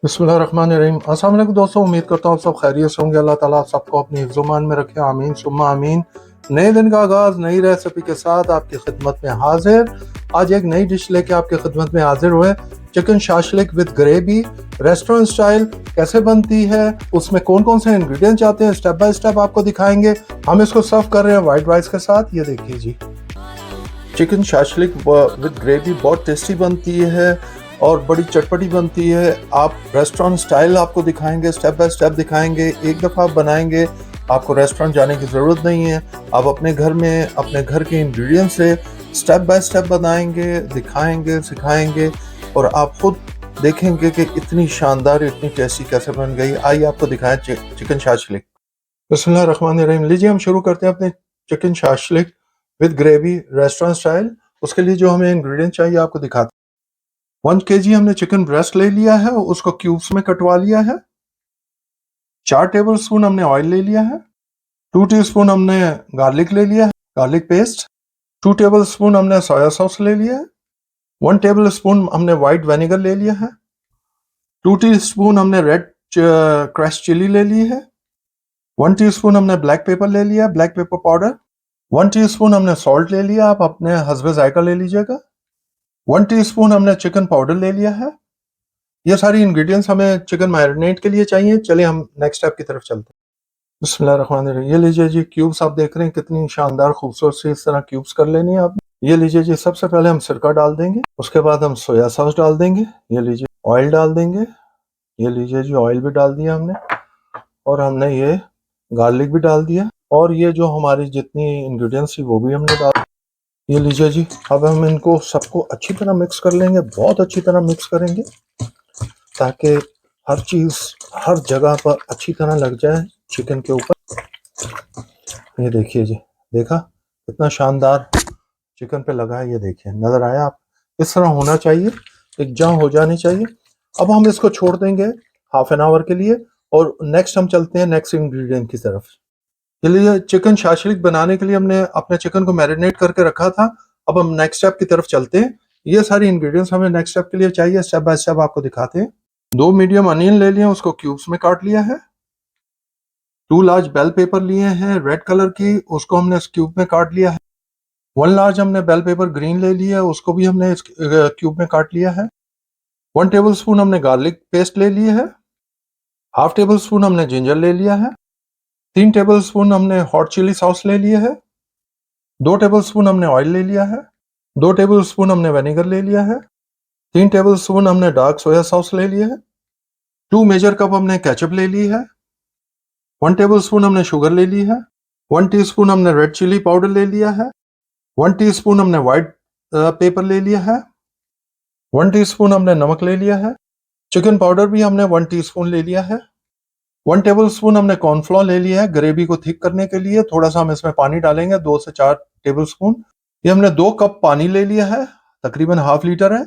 बिस्मिल्लाहिर्रहमानिर्रहीम। अस्सलाम वालेकुम दोस्तों, उम्मीद करता हूँ आप सब खैरियत से होंगे। अल्लाह ताला आप सबको अपनी हिफ्ज़-ओ-मान में रखे, आमीन सुम्मा आमीन। नए दिन का आगाज़ नई रेसिपी के साथ आपकी खिदमत में हाजिर। आज एक नई डिश लेके आपकी खिदमत में हाजिर हुए। Chicken shashlik with gravy, restaurant style कैसे बनती है, उसमें कौन कौन से इंग्रेडिएंट्स आते हैं, स्टेप बाय स्टेप आपको दिखाएंगे। हम इसको सर्व कर रहे हैं वाइट राइस के साथ। ये देखिए जी, चिकन शाशलिक विद ग्रेवी बहुत टेस्टी बनती है और बड़ी चटपटी बनती है। आप रेस्टोरेंट स्टाइल आपको दिखाएंगे, स्टेप बाय स्टेप दिखाएंगे। एक दफ़ा आप बनाएंगे, आपको रेस्टोरेंट जाने की ज़रूरत नहीं है। आप अपने घर में अपने घर के इंग्रेडिएंट्स से स्टेप बाय स्टेप बनाएंगे, दिखाएंगे, सिखाएंगे और आप खुद देखेंगे कि इतनी शानदार, इतनी टेस्टी कैसे बन गई। आइए आपको दिखाएं चिकन शाशलिक। बिस्मिल्लाहिर्रहमानिर्रहीम। लीजिए हम शुरू करते हैं अपने chicken shashlik with gravy restaurant style. उसके लिए जो हमें इंग्रेडिएंट चाहिए आपको दिखाते हैं। 1 kg हमने चिकन ब्रेस्ट ले लिया है, उसको क्यूब्स में कटवा लिया है। 4 टेबल स्पून हमने ऑयल ले लिया है। 2 टीस्पून हमने गार्लिक ले लिया है, गार्लिक पेस्ट। 2 टेबल स्पून हमने सोया सॉस ले लिया है। 1 टेबल स्पून हमने व्हाइट विनेगर ले लिया है। 2 टीस्पून हमने रेड क्रश चिली ले ली है। 1 टीस्पून हमने ब्लैक पेपर ले लिया, ब्लैक पेपर पाउडर। 1 टीस्पून हमने सॉल्ट ले लिया, आप अपने हस्बे जायका ले लीजिएगा। 1 टीस्पून हमने चिकन पाउडर ले लिया है। ये सारी इंग्रेडिएंट्स हमें चिकन मैरिनेट के लिए चाहिए। चलिए हम नेक्स्ट स्टेप की तरफ चलते हैं। बिस्मिल्लाहिर्रहमानिर्रहीम। ये लीजिए जी, क्यूब्स आप देख रहे हैं कितनी शानदार खूबसूरत सी इस तरह क्यूब्स कर लेनी है आपने। ये लीजिए जी, सबसे पहले हम सिरका डाल देंगे, उसके बाद हम सोया सॉस डाल देंगे। ये लीजिए ऑयल डाल देंगे। ये लीजिए जी, ऑयल भी डाल दिया हमने और हमने ये गार्लिक भी डाल दिया और ये जो हमारी जितनी इंग्रेडिएंट्स थी वो भी हमने डाल। ये लीजिए जी, अब हम इनको सबको अच्छी तरह मिक्स कर लेंगे, बहुत अच्छी तरह मिक्स करेंगे ताकि हर चीज़ हर जगह पर अच्छी तरह लग जाए चिकन के ऊपर। ये देखिए जी, देखा कितना शानदार चिकन पे लगा है। ये देखिए, नज़र आया आप, इस तरह होना चाहिए, एक जम हो जानी चाहिए। अब हम इसको छोड़ देंगे हाफ एन आवर के लिए और नेक्स्ट हम चलते हैं नेक्स्ट इंग्रेडिएंट की तरफ। चलिए, चिकन शाशलिक बनाने के लिए हमने अपने चिकन को मैरिनेट करके रखा था। अब हम नेक्स्ट स्टेप की तरफ चलते हैं। ये सारी इंग्रेडिएंट्स हमें नेक्स्ट स्टेप के लिए चाहिए, स्टेप बाय स्टेप आपको दिखाते हैं। 2 मीडियम अनियन ले लिए, उसको क्यूब्स में काट लिया है। 2 लार्ज बेल पेपर लिए हैं रेड कलर की, उसको हमने इस क्यूब में काट लिया है। 1 लार्ज हमने बेल पेपर ग्रीन ले लिया है, उसको भी हमने इस क्यूब में काट लिया है। 1 टेबल स्पून हमने गार्लिक पेस्ट ले लिया है। हाफ टेबल स्पून हमने जिंजर ले लिया है। 3 टेबल स्पून हमने हॉट चिली सॉस ले लिया है। 2 टेबल स्पून हमने ऑयल ले लिया है। 2 टेबल स्पून हमने विनेगर ले लिया है। 3 टेबल स्पून हमने डार्क सोया सॉस ले लिया है। 2 मेजर कप हमने केचप ले ली है। 1 टेबल स्पून हमने शुगर ले ली है। 1 टीस्पून हमने रेड चिली पाउडर ले लिया है। 1 टीस्पून हमने व्हाइट पेपर ले लिया है। 1 टीस्पून हमने नमक ले लिया है। चिकन पाउडर भी हमने 1 टीस्पून ले लिया है। 1 टेबल स्पून हमने कॉर्नफ्लोर ले लिया है ग्रेवी को थिक करने के लिए। थोड़ा सा हम इसमें पानी डालेंगे, 2 से 4 टेबल स्पून। ये हमने 2 कप पानी ले लिया है, तकरीबन हाफ लीटर है।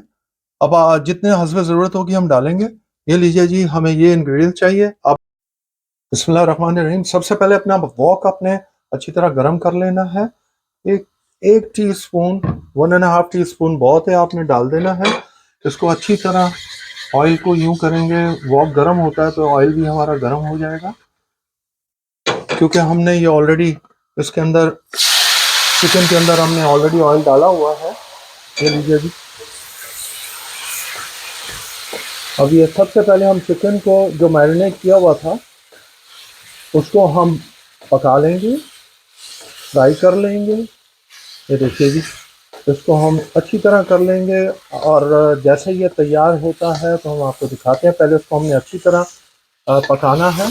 अब जितने हस्बे ज़रूरत होगी हम डालेंगे। ये लीजिए जी, हमें ये इंग्रेडिएंट चाहिए। अब बिस्मिल्लाहिर्रहमानिर्रहीम, सबसे पहले अपना वॉक अपने अच्छी तरह गर्म कर लेना है। एक 1 टीस्पून, 1.5 टीस्पून बहुत है, आपने डाल देना है। इसको अच्छी तरह ऑयल को यूं करेंगे, वॉक गर्म होता है तो ऑयल भी हमारा गर्म हो जाएगा, क्योंकि हमने ये ऑलरेडी इसके अंदर चिकन के अंदर हमने ऑलरेडी ऑयल डाला हुआ है। ये लीजिए जी, अब ये सबसे पहले हम चिकन को जो मैरिनेट किया हुआ था उसको हम पका लेंगे, फ्राई कर लेंगे। ये देखिए जी, इसको हम अच्छी तरह कर लेंगे और जैसे ये तैयार होता है तो हम आपको दिखाते हैं। पहले उसको हमने अच्छी तरह पकाना है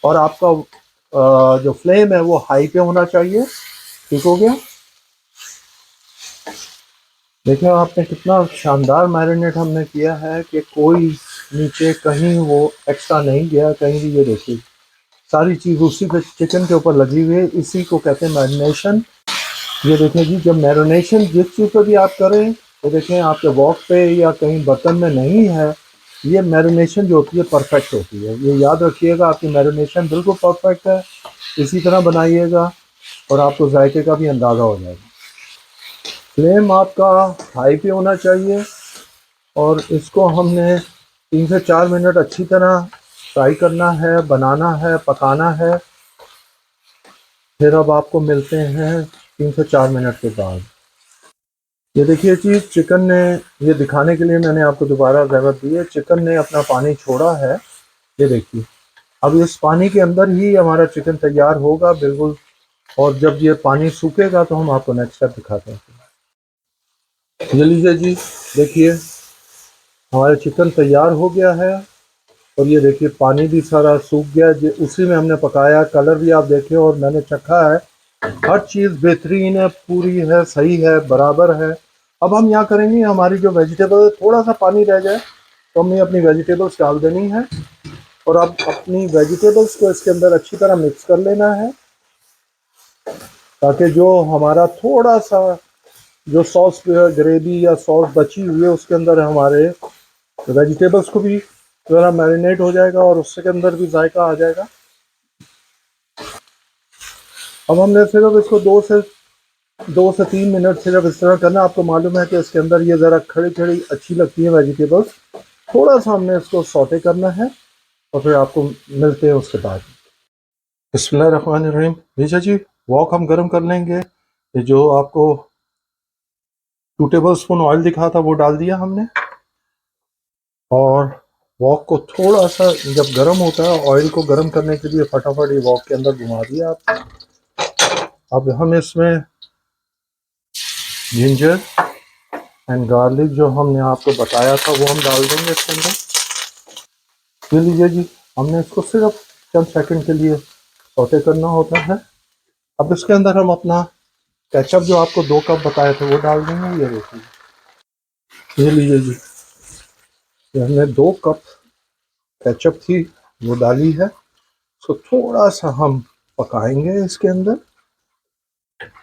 और आपका जो फ्लेम है वो हाई पे होना चाहिए। ठीक हो गया, देखिए आपने कितना शानदार मैरिनेट हमने किया है कि कोई नीचे कहीं वो एक्स्ट्रा नहीं गया कहीं भी। ये देखिए सारी चीज़ उसी पे चिकन के ऊपर लगी हुई है, इसी को कहते हैं मैरिनेशन। ये देखें जी, जब मैरिनेशन जिस चीज़ पर भी आप करें तो देखें आपके वॉक पे या कहीं बर्तन में नहीं है, ये मैरिनेशन जो होती है परफेक्ट होती है। ये याद रखिएगा, आपकी मैरिनेशन बिल्कुल परफेक्ट है। इसी तरह बनाइएगा और आपको जायके का भी अंदाज़ा हो जाएगा। फ्लेम आपका हाई पे होना चाहिए और इसको हमने 3 से 4 मिनट अच्छी तरह फ्राई करना है, बनाना है, पकाना है। फिर अब आपको मिलते हैं 3 से 4 मिनट के बाद। ये देखिए जी, चिकन ने, ये दिखाने के लिए मैंने आपको दोबारा ज़रूरत दी है, चिकन ने अपना पानी छोड़ा है। ये देखिए, अब इस पानी के अंदर ही हमारा चिकन तैयार होगा बिल्कुल। और जब ये पानी सूखेगा तो हम आपको नेक्स्ट स्टेप दिखाते हैं। ये लीजिए जी, देखिए हमारा चिकन तैयार हो गया है। और ये देखिए पानी भी सारा सूख गया, उसी में हमने पकाया। कलर भी आप देखें और मैंने चखा है, हर चीज़ बेहतरीन है, पूरी है, सही है, बराबर है। अब हम यहाँ करेंगे, हमारी जो वेजिटेबल है, थोड़ा सा पानी रह जाए तो हमें अपनी वेजिटेबल्स डाल देनी है। और अब अपनी वेजिटेबल्स को इसके अंदर अच्छी तरह मिक्स कर लेना है, ताकि जो हमारा थोड़ा सा जो सॉस ग्रेवी या सॉस बची हुई है उसके अंदर हमारे वेजिटेबल्स को भी ज़रा मैरिनेट हो जाएगा और उसके अंदर भी जायका आ जाएगा। अब हमने सिर्फ इसको 2 से 3 मिनट सिर्फ इस तरह करना। आपको मालूम है कि इसके अंदर ये ज़रा खड़ी खड़ी अच्छी लगती है वेजिटेबल्स। थोड़ा सा हमने इसको सौटे करना है और फिर आपको मिलते हैं उसके बाद। बिस्मिल्लाहिर्रहमानिर्रहीम। नीचा जी, वॉक हम गर्म कर लेंगे। ये जो आपको 2 टेबल स्पून ऑयल दिखा था वो डाल दिया हमने। और वॉक को थोड़ा सा जब गर्म होता है, ऑयल को गर्म करने के लिए फटाफट ये वॉक के अंदर घुमा दिया आप। अब हम इसमें जिंजर एंड गार्लिक जो हमने आपको बताया था वो हम डाल देंगे इसके अंदर। ये लीजिए जी, हमने इसको सिर्फ चंद सेकंड के लिए सौटे करना होता है। अब इसके अंदर हम अपना केचप जो आपको 2 कप बताए थे वो डाल देंगे। ये देखिए, ये लीजिए जी, ये हमने 2 कप केचप थी वो डाली है। इसको थोड़ा सा हम पकाएंगे इसके अंदर,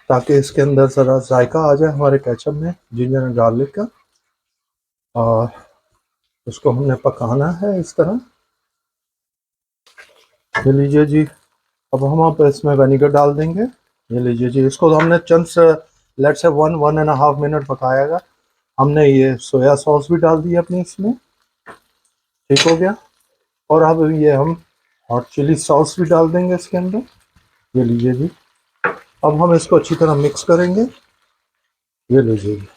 ताकि इसके अंदर ज़रा जायका आ जाए हमारे केचप में, जिंजर एंड गार्लिक का। और उसको हमने पकाना है इस तरह। ये लीजिए जी, अब हम आप इसमें विनेगर डाल देंगे। ये लीजिए जी, इसको तो हमने चंद से लेट से 1-1.5 मिनट पकाएगा। हमने ये सोया सॉस भी डाल दी अपनी इसमें, ठीक हो गया। और अब ये हम हॉट चिली सॉस भी डाल देंगे इसके अंदर। ये लीजिए जी, अब हम इसको अच्छी तरह मिक्स करेंगे। ये लीजिए जी,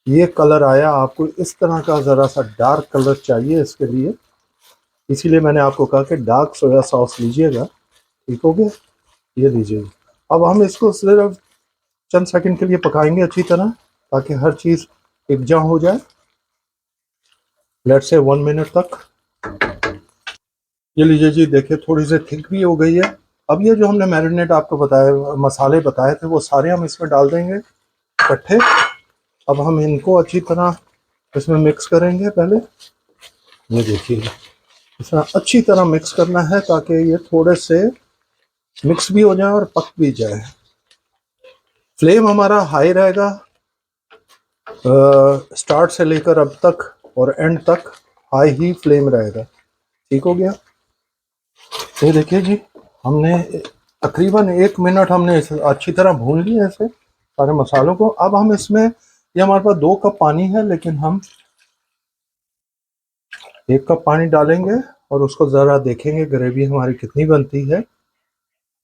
ये कलर आया, आपको इस तरह का ज़रा सा डार्क कलर चाहिए इसके लिए, इसीलिए मैंने आपको कहा कि डार्क सोया सॉस लीजिएगा, ठीक हो गया। ये लीजिए, अब हम इसको सिर्फ चंद सेकंड के लिए पकाएंगे अच्छी तरह, ताकि हर चीज़ एकजा हो जाए, लेट से 1 मिनट तक। ये लीजिए जी, देखिए थोड़ी सी थिक भी हो गई है। अब ये जो हमने मैरिनेट आपको बताया, मसाले बताए थे, वो सारे हम इसमें डाल देंगे इकट्ठे। अब हम इनको अच्छी तरह इसमें मिक्स करेंगे पहले। ये देखिए, इसमें अच्छी तरह मिक्स करना है ताकि ये थोड़े से मिक्स भी हो जाए और पक भी जाए। फ्लेम हमारा हाई रहेगा स्टार्ट से लेकर अब तक, और एंड तक हाई ही फ्लेम रहेगा, ठीक हो गया। ये देखिए जी, हमने तकरीबन 1 मिनट हमने इसे अच्छी तरह भून लिया इसे सारे मसालों को। अब हम इसमें, ये हमारे पास 2 कप पानी है, लेकिन हम 1 कप पानी डालेंगे और उसको ज़रा देखेंगे ग्रेवी हमारी कितनी बनती है।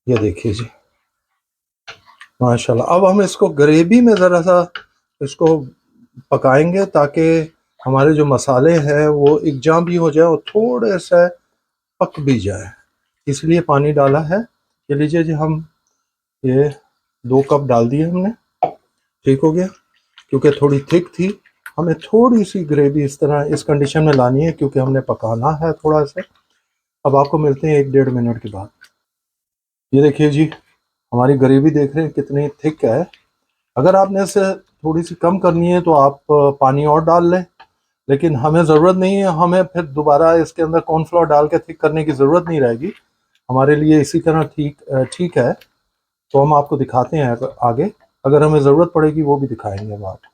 ये देखिए जी, माशाल्लाह। अब हम इसको ग्रेवी में ज़रा सा इसको पकाएंगे, ताकि हमारे जो मसाले हैं वो एकजा भी हो जाए और थोड़े से पक भी जाए, इसलिए पानी डाला है। ये लीजिए जी, हम ये 2 कप डाल दिए हमने, ठीक हो गया। क्योंकि थोड़ी थिक थी, हमें थोड़ी सी ग्रेवी इस तरह इस कंडीशन में लानी है, क्योंकि हमने पकाना है थोड़ा सा। अब आपको मिलते हैं 1-1.5 मिनट के बाद। ये देखिए जी, हमारी ग्रेवी देख रहे हैं कितनी थिक है। अगर आपने इसे थोड़ी सी कम करनी है तो आप पानी और डाल लें, लेकिन हमें ज़रूरत नहीं है। हमें फिर दोबारा इसके अंदर कॉर्नफ्लोर डाल के थिक करने की ज़रूरत नहीं रहेगी, हमारे लिए इसी तरह ठीक है। तो हम आपको दिखाते हैं आगे, अगर हमें ज़रूरत पड़ेगी वो भी दिखाएंगे हम आपको।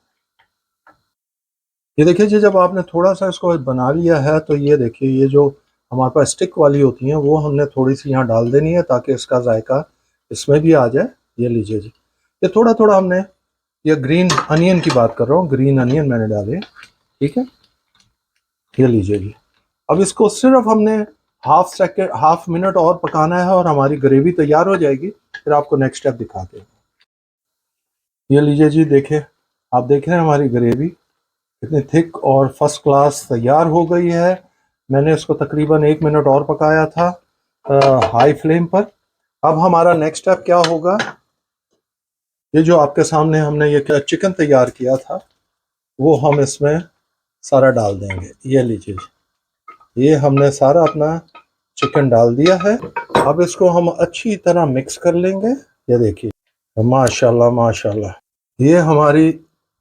ये देखिए जी, जब आपने थोड़ा सा इसको बना लिया है तो ये देखिए, ये जो हमारे पास स्टिक वाली होती हैं वो हमने थोड़ी सी यहाँ डाल देनी है, ताकि इसका जायका इसमें भी आ जाए। ये लीजिए जी, ये थोड़ा थोड़ा हमने, ये ग्रीन अनियन की बात कर रहा हूँ, ग्रीन अनियन मैंने डाले, ठीक है। ये लीजिए जी, अब इसको सिर्फ हमने हाफ मिनट और पकाना है और हमारी ग्रेवी तैयार हो जाएगी। फिर आपको नेक्स्ट स्टेप दिखाते हैं। ये लीजिए जी, देखें, आप देख रहे हैं हमारी ग्रेवी इतनी थिक और फर्स्ट क्लास तैयार हो गई है। मैंने इसको तकरीबन 1 मिनट और पकाया था हाई फ्लेम पर। अब हमारा नेक्स्ट स्टेप क्या होगा, ये जो आपके सामने हमने ये चिकन तैयार किया था वो हम इसमें सारा डाल देंगे। ये लीजिए, ये हमने सारा अपना चिकन डाल दिया है। अब इसको हम अच्छी तरह मिक्स कर लेंगे। ये देखिए, माशाल्लाह माशाल्लाह, ये हमारी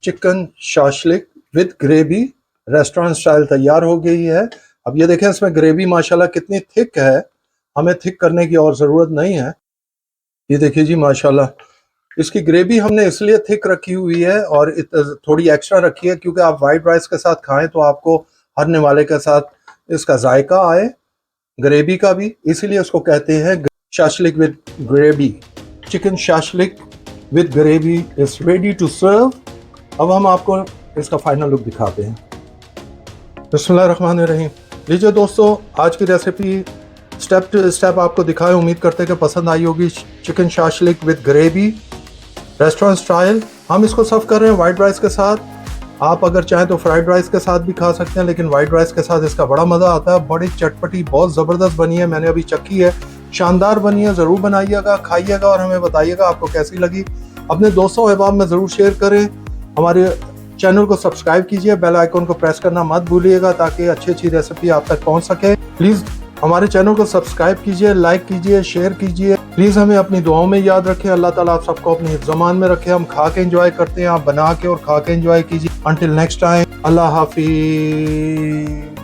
chicken shashlik with gravy restaurant style तैयार हो गई है। अब ये देखें, इसमें ग्रेवी माशाल्लाह कितनी थिक है, हमें थिक करने की और ज़रूरत नहीं है। ये देखिए जी माशाल्लाह, इसकी ग्रेवी हमने इसलिए थिक रखी हुई है और थोड़ी एक्स्ट्रा रखी है क्योंकि आप वाइट राइस के साथ खाएं तो आपको हर निवाले के साथ इसका जायका आए, ग्रेवी का भी। इसीलिए उसको कहते हैं shashlik with gravy. Chicken shashlik with gravy is ready to serve. अब हम आपको इसका फाइनल लुक दिखाते हैं। बिस्मिल्लाहिर्रहमानिर्रहीम। लीजिए दोस्तों, आज की रेसिपी स्टेप टू स्टेप आपको दिखाए, उम्मीद करते हैं कि पसंद आई होगी। Chicken shashlik with gravy restaurant style. हम इसको सर्व कर रहे हैं वाइट राइस के साथ। आप अगर चाहें तो फ्राइड राइस के साथ भी खा सकते हैं, लेकिन वाइट राइस के साथ इसका बड़ा मज़ा आता है। बड़ी चटपटी, बहुत ज़बरदस्त बनी है, मैंने अभी चखी है, शानदार बनी है। ज़रूर बनाइएगा, खाइएगा और हमें बताइएगा आपको कैसी लगी। अपने दोस्तों अहबाब में ज़रूर शेयर करें। हमारे चैनल को सब्सक्राइब कीजिए, बेल आइकन को प्रेस करना मत भूलिएगा ताकि अच्छी अच्छी रेसिपी आप तक पहुँच सके। प्लीज़ हमारे चैनल को सब्सक्राइब कीजिए, लाइक कीजिए, शेयर कीजिए। प्लीज़ हमें अपनी दुआओं में याद रखें। अल्लाह ताला आप सबको अपनी हिफ्ज़-ए-मान में रखे। हम खा के एंजॉय करते हैं, आप बना के और खा के एंजॉय कीजिए। अंटिल नेक्स्ट टाइम, अल्लाह हाफिज़।